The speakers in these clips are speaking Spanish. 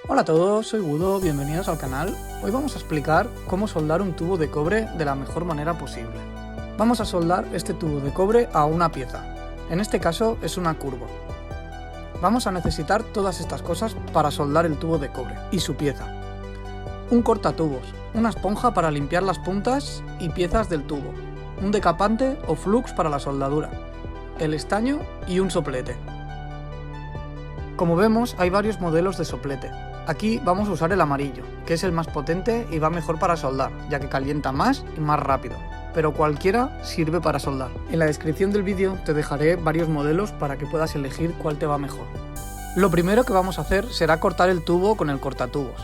Hola a todos, soy Gudo, bienvenidos al canal. Hoy vamos a explicar cómo soldar un tubo de cobre de la mejor manera posible. Vamos a soldar este tubo de cobre a una pieza, en este caso es una curva. Vamos a necesitar todas estas cosas para soldar el tubo de cobre y su pieza. Un cortatubos, una esponja para limpiar las puntas y piezas del tubo, un decapante o flux para la soldadura, el estaño y un soplete. Como vemos, hay varios modelos de soplete. Aquí vamos a usar el amarillo, que es el más potente y va mejor para soldar, ya que calienta más y más rápido, pero cualquiera sirve para soldar. En la descripción del vídeo te dejaré varios modelos para que puedas elegir cuál te va mejor. Lo primero que vamos a hacer será cortar el tubo con el cortatubos.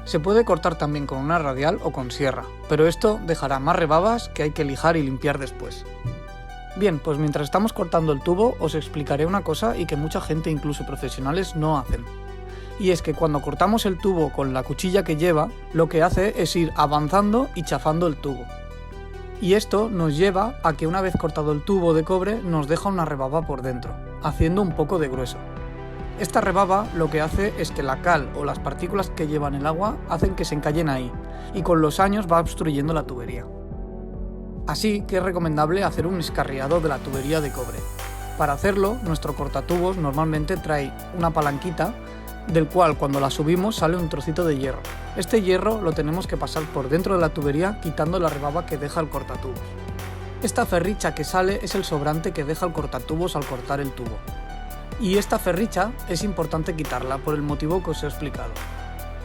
Se puede cortar también con una radial o con sierra, pero esto dejará más rebabas que hay que lijar y limpiar después. Bien, pues mientras estamos cortando el tubo os explicaré una cosa y que mucha gente, incluso profesionales, no hacen. Y es que cuando cortamos el tubo con la cuchilla que lleva, lo que hace es ir avanzando y chafando el tubo. Y esto nos lleva a que una vez cortado el tubo de cobre nos deja una rebaba por dentro, haciendo un poco de grueso. Esta rebaba lo que hace es que la cal o las partículas que llevan el agua hacen que se encallen ahí, y con los años va obstruyendo la tubería. Así que es recomendable hacer un escarriado de la tubería de cobre. Para hacerlo, nuestro cortatubos normalmente trae una palanquita, del cual cuando la subimos sale un trocito de hierro. Este hierro lo tenemos que pasar por dentro de la tubería quitando la rebaba que deja el cortatubos. Esta ferricha que sale es el sobrante que deja el cortatubos al cortar el tubo. Y esta ferricha es importante quitarla por el motivo que os he explicado.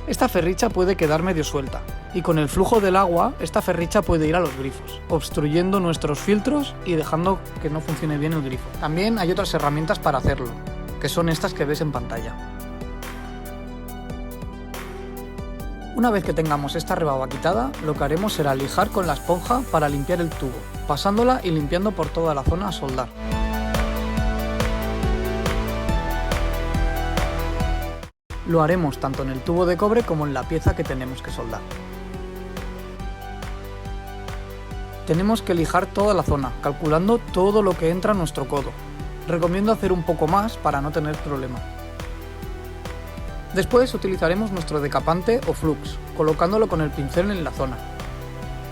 Esta ferricha puede quedar medio suelta, y con el flujo del agua, esta ferricha puede ir a los grifos, obstruyendo nuestros filtros y dejando que no funcione bien el grifo. También hay otras herramientas para hacerlo, que son estas que ves en pantalla. Una vez que tengamos esta rebaba quitada, lo que haremos será lijar con la esponja para limpiar el tubo, pasándola y limpiando por toda la zona a soldar. Lo haremos tanto en el tubo de cobre como en la pieza que tenemos que soldar. Tenemos que lijar toda la zona, calculando todo lo que entra a nuestro codo. Recomiendo hacer un poco más para no tener problema. Después utilizaremos nuestro decapante o flux, colocándolo con el pincel en la zona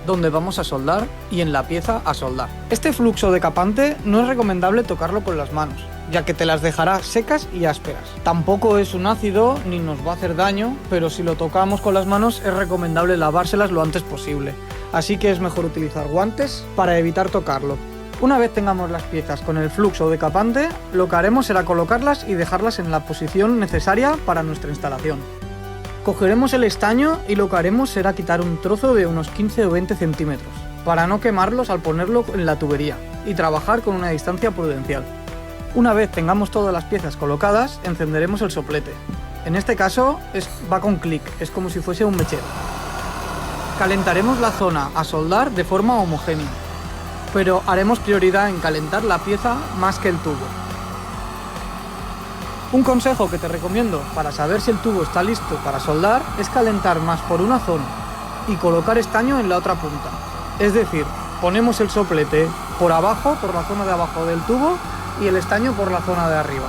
donde vamos a soldar y en la pieza a soldar. Este flux o decapante no es recomendable tocarlo con las manos, ya que te las dejará secas y ásperas. Tampoco es un ácido ni nos va a hacer daño, pero si lo tocamos con las manos es recomendable lavárselas lo antes posible, así que es mejor utilizar guantes para evitar tocarlo. Una vez tengamos las piezas con el flux o decapante, lo que haremos será colocarlas y dejarlas en la posición necesaria para nuestra instalación. Cogeremos el estaño y lo que haremos será quitar un trozo de unos 15 o 20 centímetros, para no quemarlos al ponerlo en la tubería, y trabajar con una distancia prudencial. Una vez tengamos todas las piezas colocadas, encenderemos el soplete. En este caso va con clic, es como si fuese un mechero. Calentaremos la zona a soldar de forma homogénea, pero haremos prioridad en calentar la pieza más que el tubo. Un consejo que te recomiendo para saber si el tubo está listo para soldar es calentar más por una zona y colocar estaño en la otra punta. Es decir, ponemos el soplete por abajo, por la zona de abajo del tubo, y el estaño por la zona de arriba.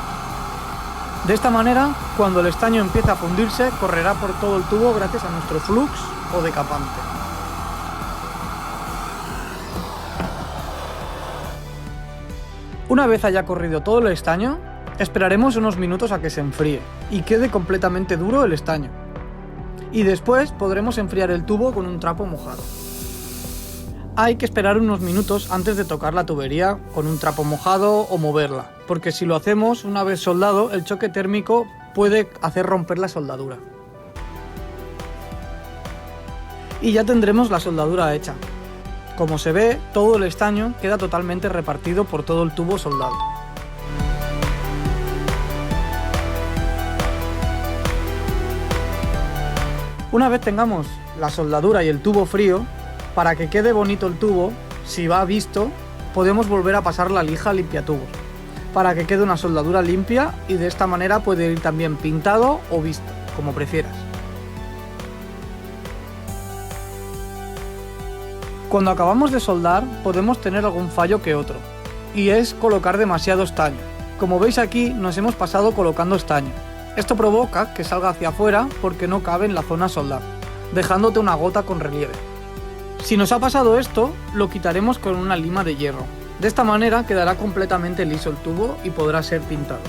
De esta manera, cuando el estaño empiece a fundirse, correrá por todo el tubo gracias a nuestro flux o decapante. Una vez haya corrido todo el estaño, esperaremos unos minutos a que se enfríe y quede completamente duro el estaño. Y después podremos enfriar el tubo con un trapo mojado. Hay que esperar unos minutos antes de tocar la tubería con un trapo mojado o moverla, porque si lo hacemos una vez soldado, el choque térmico puede hacer romper la soldadura. Y ya tendremos la soldadura hecha. Como se ve, todo el estaño queda totalmente repartido por todo el tubo soldado. Una vez tengamos la soldadura y el tubo frío, para que quede bonito el tubo, si va visto, podemos volver a pasar la lija limpiatubos, para que quede una soldadura limpia y de esta manera puede ir también pintado o visto, como prefieras. Cuando acabamos de soldar podemos tener algún fallo que otro, y es colocar demasiado estaño. Como veis aquí nos hemos pasado colocando estaño. Esto provoca que salga hacia afuera porque no cabe en la zona a soldar, dejándote una gota con relieve. Si nos ha pasado esto, lo quitaremos con una lima de hierro. De esta manera quedará completamente liso el tubo y podrá ser pintado.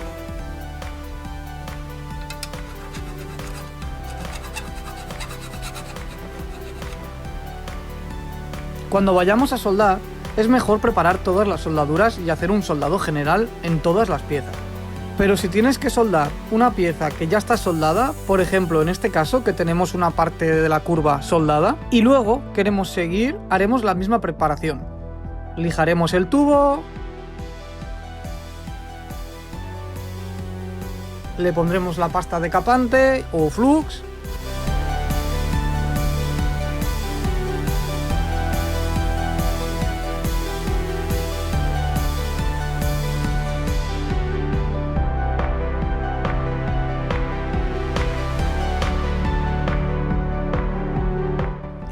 Cuando vayamos a soldar, es mejor preparar todas las soldaduras y hacer un soldado general en todas las piezas. Pero si tienes que soldar una pieza que ya está soldada, por ejemplo en este caso que tenemos una parte de la curva soldada, y luego queremos seguir, haremos la misma preparación. Lijaremos el tubo, le pondremos la pasta decapante o flux,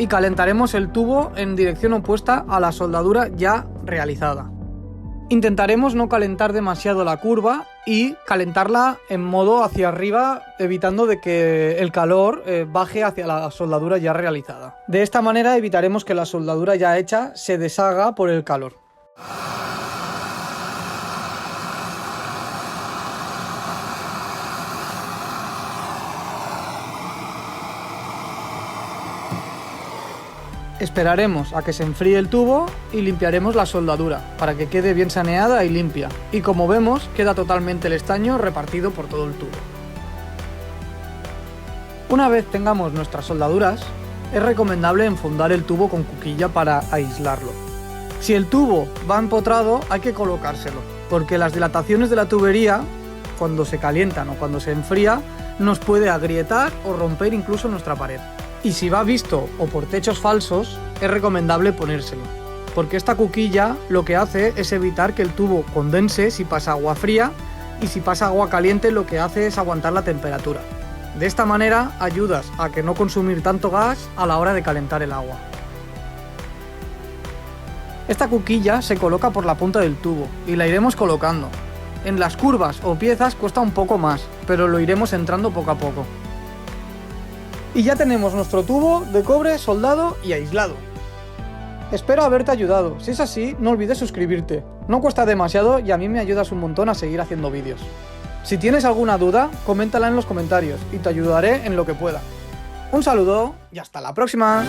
y calentaremos el tubo en dirección opuesta a la soldadura ya realizada. Intentaremos no calentar demasiado la curva y calentarla en modo hacia arriba, evitando de que el calor baje hacia la soldadura ya realizada. De esta manera evitaremos que la soldadura ya hecha se deshaga por el calor. Esperaremos a que se enfríe el tubo y limpiaremos la soldadura para que quede bien saneada y limpia. Y como vemos, queda totalmente el estaño repartido por todo el tubo. Una vez tengamos nuestras soldaduras, es recomendable enfundar el tubo con cuquilla para aislarlo. Si el tubo va empotrado, hay que colocárselo, porque las dilataciones de la tubería, cuando se calientan o cuando se enfría, nos puede agrietar o romper incluso nuestra pared. Y si va visto o por techos falsos, es recomendable ponérselo, porque esta cuquilla lo que hace es evitar que el tubo condense si pasa agua fría, y si pasa agua caliente lo que hace es aguantar la temperatura. De esta manera ayudas a que no consumir tanto gas a la hora de calentar el agua. Esta cuquilla se coloca por la punta del tubo y la iremos colocando. En las curvas o piezas cuesta un poco más, pero lo iremos entrando poco a poco. Y ya tenemos nuestro tubo de cobre soldado y aislado. Espero haberte ayudado. Si es así, no olvides suscribirte. No cuesta demasiado y a mí me ayudas un montón a seguir haciendo vídeos. Si tienes alguna duda, coméntala en los comentarios y te ayudaré en lo que pueda. Un saludo y hasta la próxima.